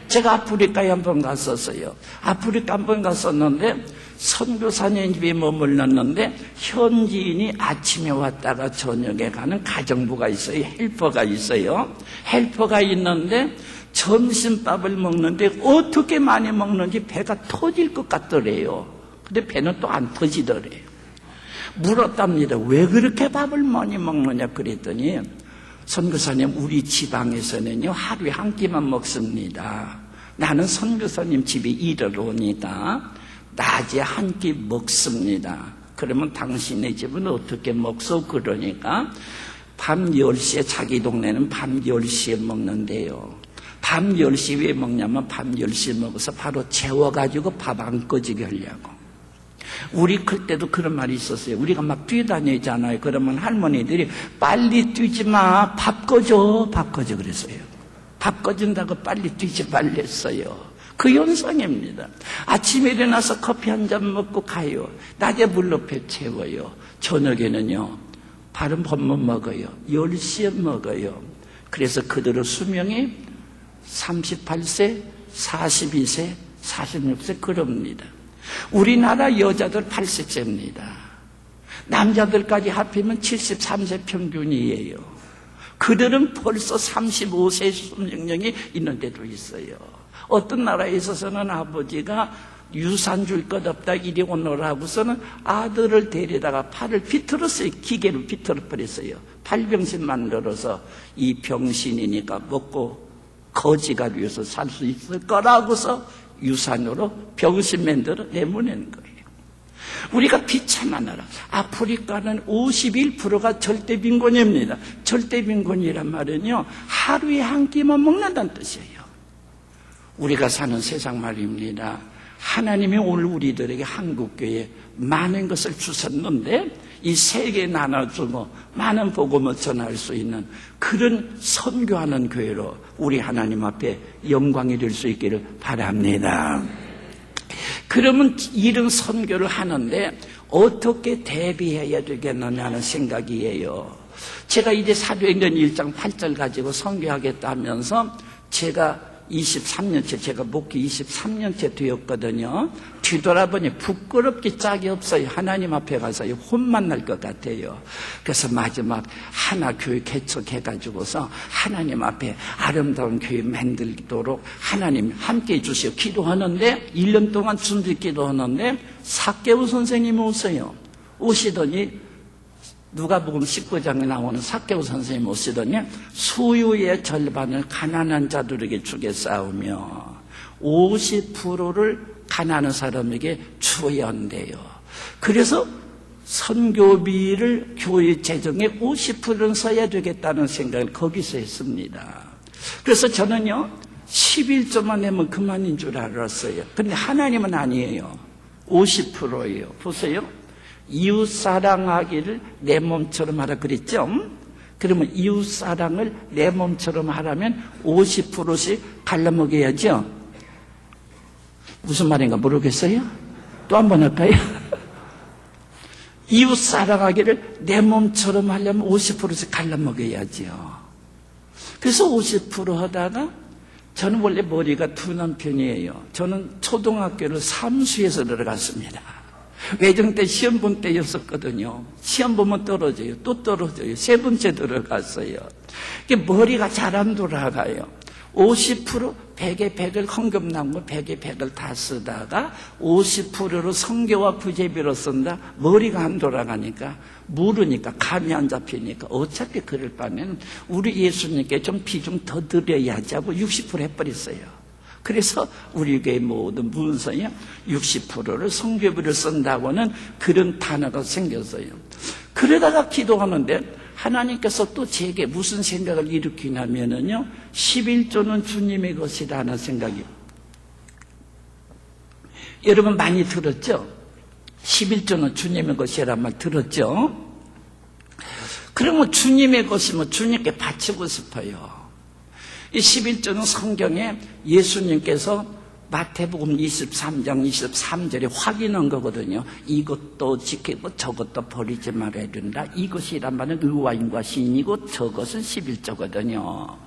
제가 아프리카에 한번 갔었어요. 아프리카 한번 갔었는데 선교사님 집에 머물렀는데 현지인이 아침에 왔다가 저녁에 가는 가정부가 있어요. 헬퍼가 있어요. 헬퍼가 있는데 점심밥을 먹는데 어떻게 많이 먹는지 배가 터질 것 같더래요. 근데 배는 또 안 터지더래요. 물었답니다. 왜 그렇게 밥을 많이 먹느냐 그랬더니 선교사님, 우리 지방에서는요 하루에 한 끼만 먹습니다. 나는 선교사님 집에 일하러 오니까 낮에 한 끼 먹습니다. 그러면 당신네 집은 어떻게 먹소? 그러니까 밤 10시에, 자기 동네는 밤 10시에 먹는데요. 밤 10시 왜 먹냐면 밤 10시에 먹어서 바로 재워가지고 밥 안 꺼지게 하려고. 우리 클 때도 그런 말이 있었어요. 우리가 막 뛰어다니잖아요. 그러면 할머니들이 빨리 뛰지 마, 밥 꺼져, 밥 꺼져 그랬어요. 밥 꺼진다고 빨리 뛰지 말랬어요. 그 현상입니다. 아침에 일어나서 커피 한 잔 먹고 가요. 낮에 물로 배 채워요. 저녁에는요 바른 밥만 먹어요. 10시에 먹어요. 그래서 그들의 수명이 38세, 42세, 46세 그럽니다. 우리나라 여자들 80세입니다. 남자들까지 합치면 73세 평균이에요. 그들은 벌써 35세 수명령이 있는 데도 있어요. 어떤 나라에 있어서는 아버지가 유산 줄 것 없다 이리 오너라고서는 아들을 데려다가 팔을 비틀었어요. 기계로 비틀어 버렸어요. 팔병신 만들어서 이 병신이니까 먹고 거지가 위해서 살 수 있을 거라고서 유산으로 병신 만들어 내보낸 거예요. 우리가 비참한 나라, 아프리카는 51%가 절대 빈곤입니다. 절대 빈곤이란 말은요, 하루에 한 끼만 먹는다는 뜻이에요. 우리가 사는 세상 말입니다. 하나님이 오늘 우리들에게 한국교회에 많은 것을 주셨는데 이 세계에 나눠주고 많은 복음을 전할 수 있는 그런 선교하는 교회로 우리 하나님 앞에 영광이 될 수 있기를 바랍니다. 그러면 이런 선교를 하는데 어떻게 대비해야 되겠느냐는 생각이에요. 제가 이제 사도행전 1장 8절 가지고 선교하겠다 하면서 제가 23년째, 제가 목회 23년째 되었거든요. 뒤돌아보니 부끄럽기 짝이 없어요. 하나님 앞에 가서 혼만 날 것 같아요. 그래서 마지막 하나 교회 개척해가지고서 하나님 앞에 아름다운 교회 만들도록 하나님 함께 해주시오. 기도하는데 1년 동안 준비 기도하는데 삭개오 선생님이 오세요. 오시더니 누가복음 19장에 나오는 삭개오 선생님 오시더니 소유의 절반을 가난한 자들에게 주겠사오며 50%를 가난한 사람에게 주어야 한대요. 그래서 선교비를 교회 재정에 50%는 써야 되겠다는 생각을 거기서 했습니다. 그래서 저는요 11조만 내면 그만인 줄 알았어요. 그런데 하나님은 아니에요. 50%예요. 보세요. 이웃사랑하기를 내 몸처럼 하라 그랬죠? 그러면 이웃사랑을 내 몸처럼 하라면 50%씩 갈라먹여야죠? 무슨 말인가 모르겠어요? 또 한 번 할까요? 이웃사랑하기를 내 몸처럼 하려면 50%씩 갈라먹여야죠. 그래서 50% 하다가 저는 원래 머리가 둔한 편이에요. 저는 초등학교를 삼수에서 들어갔습니다. 외정 때 시험 본 때였었거든요. 시험 보면 떨어져요. 또 떨어져요. 세 번째 들어갔어요. 머리가 잘 안 돌아가요. 50% 100에 100을 헌금 남고 100에 100을 다 쓰다가 50%로 성교와 부제비로 쓴다. 머리가 안 돌아가니까 모르니까 감이 안 잡히니까 어차피 그럴 바에는 우리 예수님께 좀 비중 더 드려야지 하고 60% 해버렸어요. 그래서 우리 교회 모든 문서에 60%를 성교비를 쓴다고는 그런 단어가 생겼어요. 그러다가 기도하는데 하나님께서 또 제게 무슨 생각을 일으키냐면요 11조는 주님의 것이라는 생각이요. 여러분 많이 들었죠? 11조는 주님의 것이라는 말 들었죠? 그러면 주님의 것이면 주님께 바치고 싶어요. 이 11조는 성경에 예수님께서 마태복음 23장 23절에 확인한 거거든요. 이것도 지키고 저것도 버리지 말아야 된다. 이것이란 말은 의와인과 시인이고 저것은 11조거든요.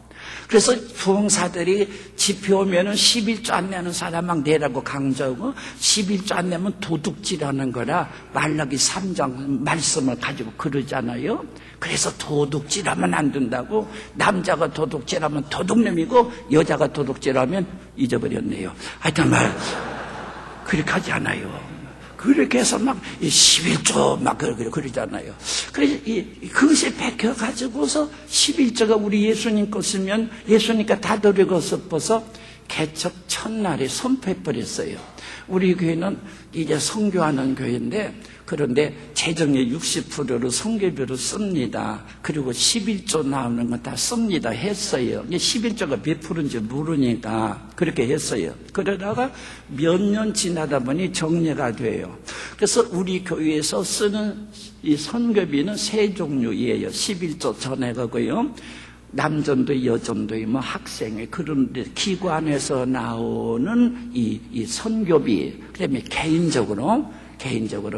그래서 부흥사들이 집회 오면은 11조 안 내는 사람 막 내라고 강조하고 11조 안 내면 도둑질하는 거라 말라기 3장 말씀을 가지고 그러잖아요. 그래서 도둑질하면 안 된다고 남자가 도둑질하면 도둑놈이고 여자가 도둑질하면 잊어버렸네요. 하여튼 그렇게 하지 않아요. 그렇게 해서 막 11조 막 그러잖아요. 그래서 그것이 베껴가지고서 11조가 우리 예수님 것이면 예수님께 다 드리고 싶어서 개척 첫날에 선포해버렸어요. 우리 교회는 이제 선교하는 교회인데 그런데 재정의 60%를 선교비로 씁니다. 그리고 11조 나오는 건 다 씁니다 했어요. 11조가 몇 프로인지 모르니까 그렇게 했어요. 그러다가 몇 년 지나다 보니 정리가 돼요. 그래서 우리 교회에서 쓰는 이 선교비는 세 종류예요. 11조 전액이고요. 남전도 여전도 뭐 학생회 그런 데 기관에서 나오는 이 선교비 그다음에 개인적으로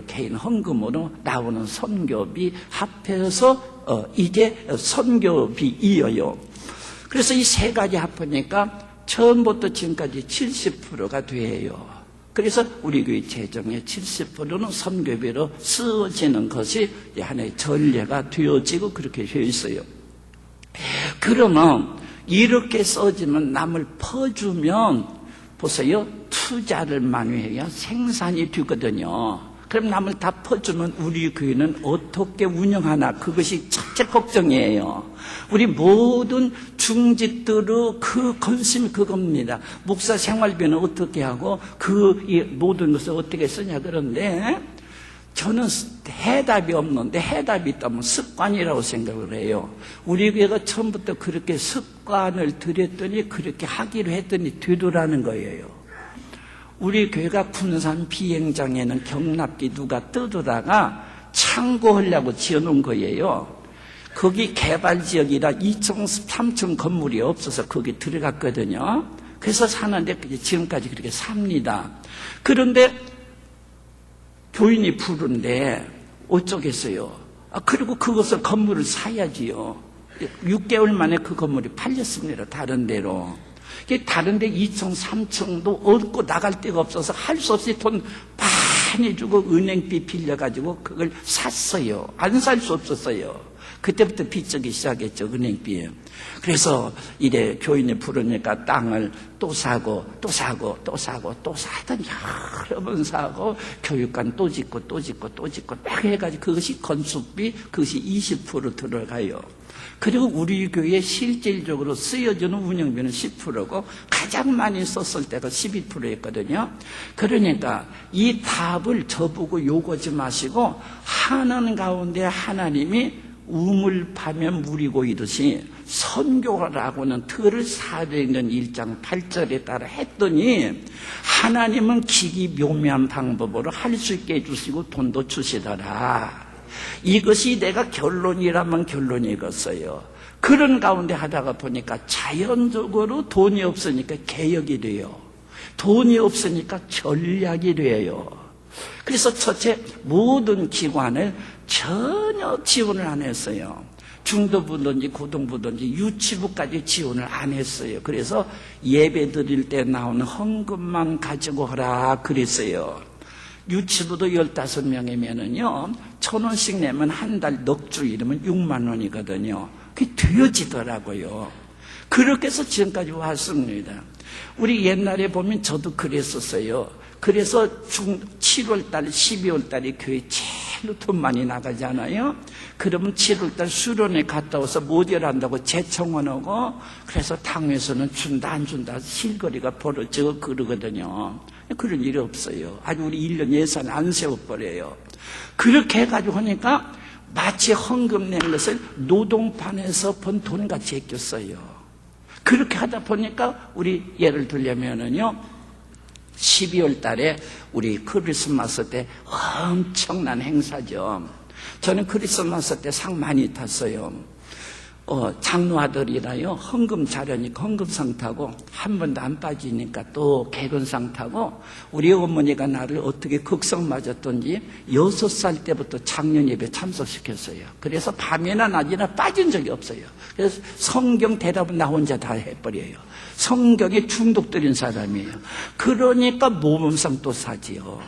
개인 헌금으로 나오는 선교비 합해서 이게 선교비이에요. 그래서 이 세 가지 합하니까 처음부터 지금까지 70%가 돼요. 그래서 우리 교회 재정의 70%는 선교비로 쓰어지는 것이 하나의 전례가 되어지고 그렇게 되어 있어요. 그러면 이렇게 써지면 남을 퍼주면 보세요. 투자를 많이 해야 생산이 되거든요. 그럼 남을 다 퍼주면 우리 교회는 어떻게 운영하나 그것이 첫째 걱정이에요. 우리 모든 중직들의 그 관심이 그겁니다. 목사 생활비는 어떻게 하고 이 모든 것을 어떻게 쓰냐 그런데 저는 해답이 없는데 해답이 있다면 습관이라고 생각을 해요. 우리 교회가 처음부터 그렇게 습관을 들였더니 그렇게 하기로 했더니 되더라는 거예요. 우리 교회가 군산 비행장에는 경납기 누가 뜯어다가 창고하려고 지어놓은 거예요. 거기 개발지역이라 2층, 3층 건물이 없어서 거기 들어갔거든요. 그래서 사는데 지금까지 그렇게 삽니다. 그런데 교인이 부른데 어쩌겠어요. 그리고 그것을 건물을 사야지요. 6개월 만에 그 건물이 팔렸습니다. 다른 데로. 다른 데 2층, 3층도 얻고 나갈 데가 없어서 할 수 없이 돈 많이 주고 은행비 빌려가지고 그걸 샀어요. 안 살 수 없었어요. 그때부터 빚지기 시작했죠, 은행비에. 그래서 이래 교인이 부르니까 땅을 또 사고, 또 사고, 또 사고, 또 사던 여러 번 사고, 교육관 또 짓고, 또 짓고, 또 짓고, 막 해가지고 그것이 건축비, 그것이 20% 들어가요. 그리고 우리 교회에 실질적으로 쓰여지는 운영비는 10%고 가장 많이 썼을 때가 12%였거든요. 그러니까 이 답을 저보고 요구하지 마시고 하는 가운데 하나님이 우물 파면 물이 고이듯이 선교라고는 틀을 400년 1장 8절에 따라 했더니 하나님은 기기 묘미한 방법으로 할 수 있게 해주시고 돈도 주시더라. 이것이 내가 결론이라면 결론이겠어요. 그런 가운데 하다가 보니까 자연적으로 돈이 없으니까 개혁이 돼요. 돈이 없으니까 전략이 돼요. 그래서 첫째, 모든 기관을 전혀 지원을 안 했어요. 중도부든지 고등부든지 유치부까지 지원을 안 했어요. 그래서 예배 드릴 때 나오는 헌금만 가지고 하라 그랬어요. 유치부도 15명이면은요, 1,000원씩 내면 한 달 넉 주 이러면 6만 원이거든요. 그게 되어지더라고요. 그렇게 해서 지금까지 왔습니다. 우리 옛날에 보면 저도 그랬었어요. 그래서 7월달, 12월달이 교회 제일 돈 많이 나가잖아요. 그러면 7월달 수련회 갔다 와서 모자란다고 재청원하고, 그래서 당에서는 준다 안 준다 실거리가 벌어지고 그러거든요. 그런 일이 없어요. 아주 우리 1년 예산 안 세워버려요. 그렇게 해가지고 하니까 마치 헌금 낸 것을 노동판에서 번 돈같이 아꼈어요. 그렇게 하다 보니까 우리 예를 들려면은요, 12월 달에 우리 크리스마스 때 엄청난 행사죠. 저는 크리스마스 때 상 많이 탔어요. 장로 아들이라요, 헌금 잘하니까 헌금상 타고, 한 번도 안 빠지니까 또 개근상 타고, 우리 어머니가 나를 어떻게 극성 맞았던지 6살 때부터 작년 예배 참석시켰어요. 그래서 밤이나 낮이나 빠진 적이 없어요. 그래서 성경 대답은 나 혼자 다 해버려요. 성경에 중독들인 사람이에요. 그러니까 모범상 또 사지요.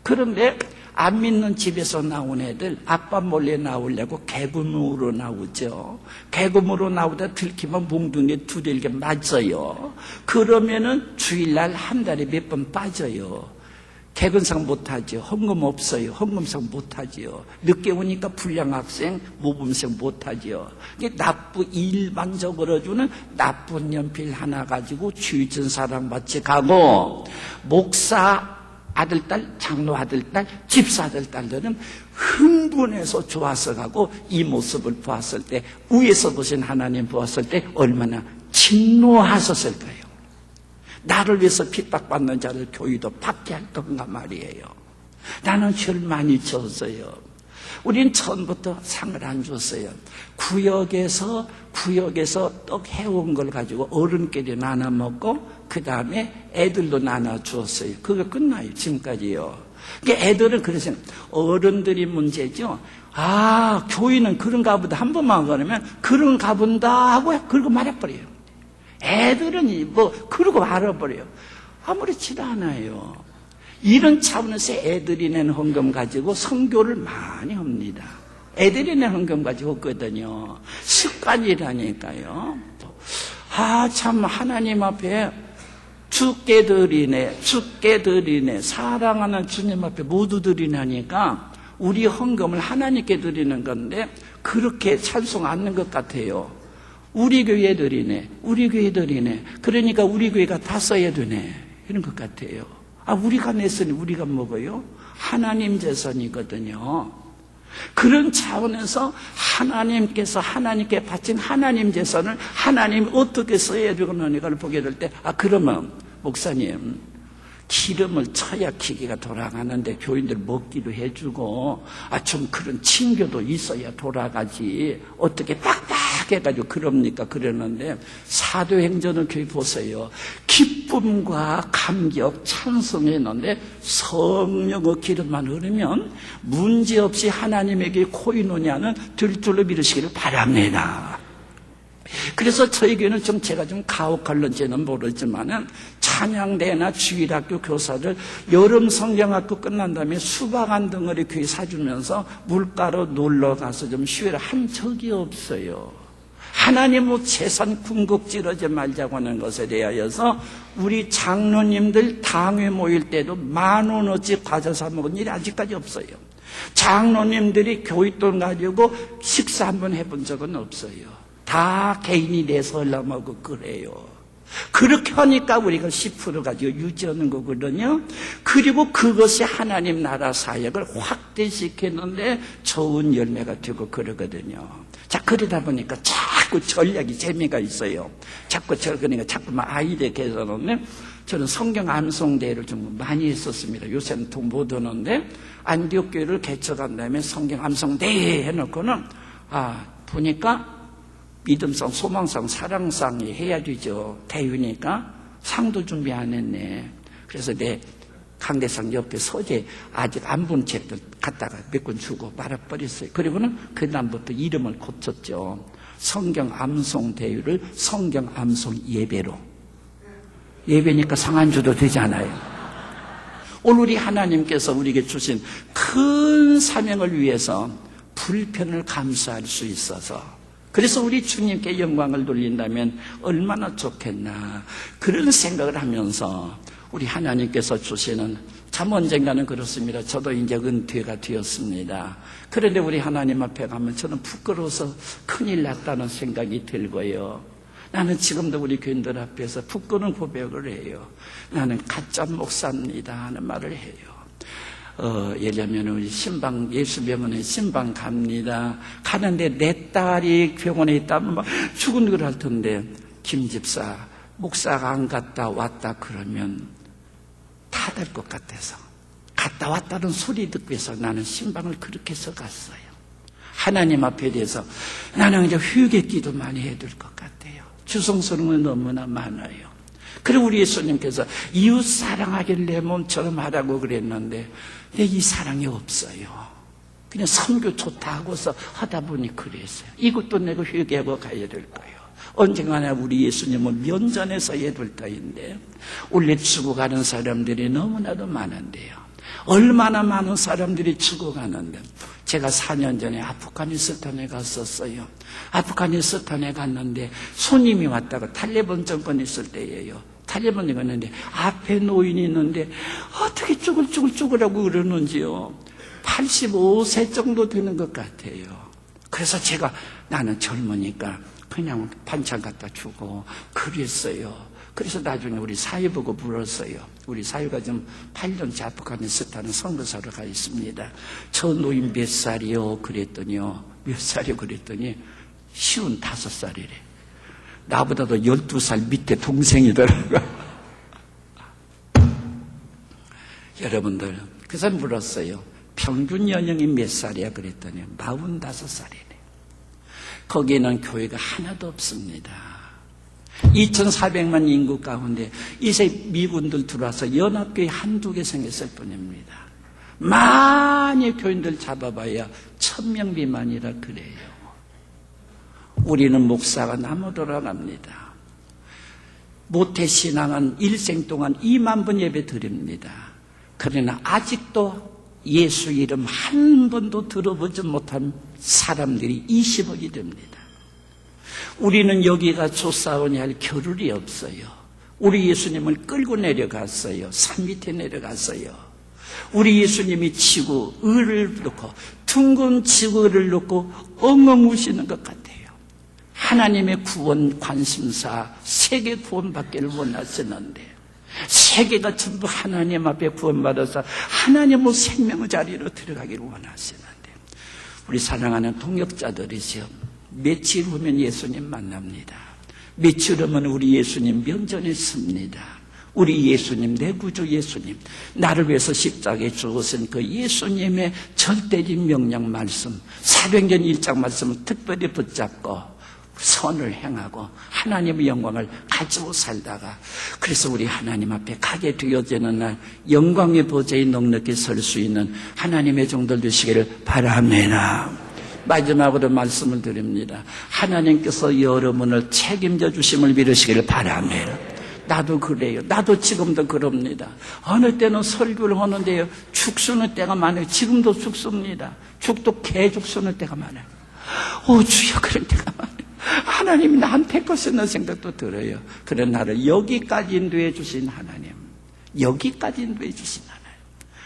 그런데 안 믿는 집에서 나온 애들 아빠 몰래 나오려고 개금으로 나오죠. 개금으로 나오다 들키면 몽둥이에 두들겨 맞아요. 그러면은 주일날 한 달에 몇 번 빠져요. 개근상 못하죠. 헌금 없어요. 헌금상 못하지요. 늦게 오니까 불량학생, 모범생 못하지요. 일반적으로 주는 나쁜 연필 하나 가지고 주의진 사랑받지 가고, 목사 아들딸, 장로 아들딸, 집사 아들딸들은 흥분해서 좋아서 가고, 이 모습을 보았을 때, 위에서 보신 하나님 보았을 때 얼마나 진노하셨을까요? 나를 위해서 핍박받는 자를 교회도 받게 할 건가 말이에요. 나는 죄를 많이 졌어요. 우린 처음부터 상을 안 줬어요. 구역에서 떡 해온 걸 가지고 어른끼리 나눠 먹고, 그 다음에 애들도 나눠 주었어요. 그거 끝나요, 지금까지요. 그러니까 애들은 그래서 어른들이 문제죠. 아, 교회는 그런가 보다. 한 번만 그러면 그런가 본다 하고 그러고 말해버려요. 애들은 그러고 말아버려요. 아무렇지도 않아요. 이런 차원에서 애들이 낸 헌금 가지고 선교를 많이 합니다. 애들이 낸 헌금 가지고 없거든요. 습관이라니까요. 아, 참, 하나님 앞에 주께 드리네, 사랑하는 주님 앞에 모두 드리나니까 우리 헌금을 하나님께 드리는 건데 그렇게 찬송 않는 것 같아요. 우리 교회 드리네. 그러니까 우리 교회가 다 써야 되네. 이런 것 같아요. 우리가 냈으니 우리가 먹어요? 하나님 재산이거든요. 그런 차원에서 하나님께서 하나님께 바친 하나님 재산을 하나님 어떻게 써야 되는가를 보게 될 때, 그러면 목사님, 기름을 쳐야 기계가 돌아가는데 교인들 먹기도 해주고, 좀 그런 친교도 있어야 돌아가지. 어떻게 빡빡해가지고 그럽니까? 그러는데, 사도행전을 교회 보세요. 기쁨과 감격, 찬송했는데 성령의 기름만 흐르면 문제없이 하나님에게 코이노냐는 들줄로 미루시기를 바랍니다. 그래서 저희 교회는 제가 좀 가혹할런지는 모르지만은 찬양대나 주일학교 교사들 여름 성경학교 끝난 다음에 수박 한 덩어리 교회 사주면서 물가로 놀러 가서 좀 쉬어라 한 적이 없어요. 하나님의 재산 궁극지르지 말자고 하는 것에 대하여서 우리 장로님들 당회 모일 때도 10,000원어치 과자 사 먹은 일이 아직까지 없어요. 장로님들이 교육돈 가지고 식사 한번 해본 적은 없어요. 다 개인이 내서 올라먹고 그래요. 그렇게 하니까 우리가 10% 가지고 유지하는 거거든요. 그리고 그것이 하나님 나라 사역을 확대시키는데 좋은 열매가 되고 그러거든요. 자, 그러다 보니까 자꾸 전략이 재미가 있어요. 그러니까 자꾸만 아이디어 개선하는데, 저는 성경 암송대회를 좀 많이 했었습니다. 요새는 돈 못 얻는데, 안디옥 교회를 개척한 다음에 성경 암송대회 해놓고는, 보니까 믿음상, 소망상, 사랑상이 해야 되죠. 대유니까 상도 준비 안 했네. 그래서 내 강대상 옆에 서재 아직 안 본 책들 갖다가 몇 권 주고 말아버렸어요. 그리고는 그다음부터 이름을 고쳤죠. 성경 암송 대유를 성경 암송 예배로. 예배니까 상한주도 되잖아요. 오늘 우리 하나님께서 우리에게 주신 큰 사명을 위해서 불편을 감수할 수 있어서, 그래서 우리 주님께 영광을 돌린다면 얼마나 좋겠나, 그런 생각을 하면서 우리 하나님께서 주시는, 참 언젠가는 그렇습니다. 저도 이제 은퇴가 되었습니다. 그런데 우리 하나님 앞에 가면 저는 부끄러워서 큰일 났다는 생각이 들고요. 나는 지금도 우리 교인들 앞에서 부끄러운 고백을 해요. 나는 가짜 목사입니다 하는 말을 해요. 예를 들면 우리 신방, 예수병원에 신방 갑니다. 가는데 내 딸이 병원에 있다면 막 죽은 걸 할 텐데, 김 집사, 목사가 안 갔다 왔다 그러면 다 될 것 같아서 갔다 왔다는 소리 듣고 해서 나는 신방을 그렇게 해서 갔어요. 하나님 앞에 대해서 나는 이제 휴게기도 많이 해야 될 것 같아요. 주성스러운 건 너무나 많아요. 그리고 우리 예수님께서 이웃 사랑하길 내 몸처럼 하라고 그랬는데, 이 사랑이 없어요. 그냥 선교 좋다 하고서 하다 보니 그랬어요. 이것도 내가 회개하고 가야 될 거예요. 언젠가나 우리 예수님은 면전에서 해야 될 터인데, 원래 죽어가는 사람들이 너무나도 많은데요. 얼마나 많은 사람들이 죽어가는데, 제가 4년 전에 아프가니스탄에 갔었어요. 아프가니스탄에 갔는데 손님이 왔다가 탈레반 정권 있을 때예요. 탈레반이 갔는데 앞에 노인이 있는데 어떻게 쭈글쭈글쭈글하고 그러는지요. 85세 정도 되는 것 같아요. 그래서 제가, 나는 젊으니까 그냥 반찬 갖다 주고 그랬어요. 그래서 나중에 우리 사위 보고 물었어요. 우리 사위가 지금 8년째 아프가니스탄에 선교사로 가 있습니다. 저 노인 몇 살이요? 그랬더니요. 몇 살이요? 그랬더니 55살이래. 나보다도 12살 밑에 동생이더라고요. 여러분들, 그래서 물었어요. 평균 연령이 몇 살이야? 그랬더니 45살이래. 거기에는 교회가 하나도 없습니다. 2,400만 인구 가운데 이제 미군들 들어와서 연합교회 한두 개 생겼을 뿐입니다. 많이 교인들 잡아봐야 1,000명 미만이라 그래요. 우리는 목사가 나무 돌아갑니다. 모태신앙은 일생 동안 2만 번 예배 드립니다. 그러나 아직도 예수 이름 한 번도 들어보지 못한 사람들이 20억이 됩니다. 우리는 여기가 조사원이 할 겨를이 없어요. 우리 예수님을 끌고 내려갔어요. 산 밑에 내려갔어요. 우리 예수님이 지구, 을을 놓고, 둥근 지구를 놓고 엉엉 우시는 것 같아요. 하나님의 구원 관심사, 세계 구원받기를 원하시는데, 세계가 전부 하나님 앞에 구원받아서 하나님의 생명의 자리로 들어가기를 원하시는데, 우리 사랑하는 동역자들이시여, 며칠 후면 예수님 만납니다. 며칠 후면 우리 예수님 면전했습니다. 우리 예수님, 내 구주 예수님, 나를 위해서 십자가에 죽으신 그 예수님의 절대적 명령 말씀, 사도행전 1장 말씀을 특별히 붙잡고 선을 행하고 하나님의 영광을 가지고 살다가, 그래서 우리 하나님 앞에 가게 되어지는 날 영광의 보좌에 넉넉히 설 수 있는 하나님의 종들 되시기를 바랍니다. 마지막으로 말씀을 드립니다. 하나님께서 여러분을 책임져 주심을 믿으시기를 바랍니다. 나도 그래요. 나도 지금도 그럽니다. 어느 때는 설교를 하는데요, 죽 쓰는 때가 많아요. 지금도 죽 씁니다. 죽도 개죽 쓰는 때가 많아요. 주여, 그런 때가 많아요. 하나님이 나한테 것이는 생각도 들어요. 그런 나를 여기까지 인도해 주신 하나님, 여기까지 인도해 주신 하나님,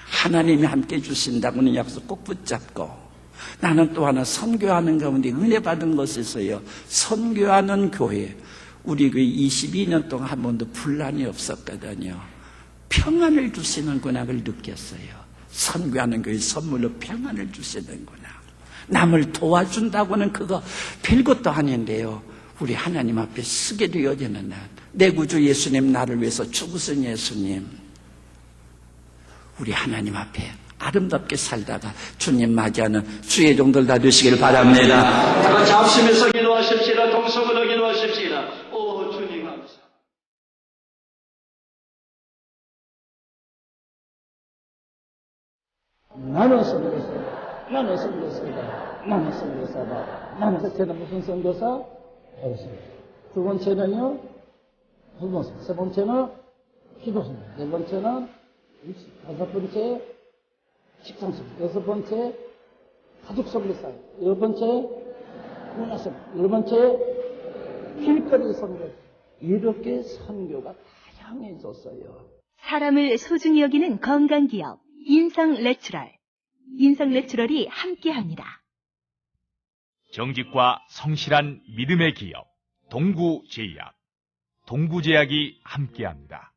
하나님이 함께 주신다고는 약속 꼭 붙잡고, 나는 또 하나 선교하는 가운데 은혜 받은 것이 있어요. 선교하는 교회, 우리 그 22년 동안 한 번도 분란이 없었거든요. 평안을 주시는 구약을 느꼈어요. 선교하는 교회 선물로 평안을 주시는구나. 남을 도와준다고는 그거 별것도 아닌데요, 우리 하나님 앞에 쓰게 되어지는 날, 내 구주 예수님, 나를 위해서 죽으신 예수님, 우리 하나님 앞에 아름답게 살다가 주님 맞이하는 주의 종들 다 되시기를 바랍니다. 다 같이 합심해서 기도하십시다. 동성으로 기도하십시다. 오 주님 감사. 나는 선교사다. 나는 선교사다. 나는 선교사다. 나는 첫째는 무슨 선교사? 어르신. 두 번째는요, 세 번째는 기도선교. 네 번째는 일치. 다섯 번째 직장선교. 여섯 번째 가족선교사. 여섯 번째 문화선교. 열 번째 길거리 선교. 이렇게 선교가 다양해졌어요. 사람을 소중히 여기는 건강기업 인성내추럴. 인성내추럴이 함께합니다. 정직과 성실한 믿음의 기업 동구제약. 동구제약이 함께합니다.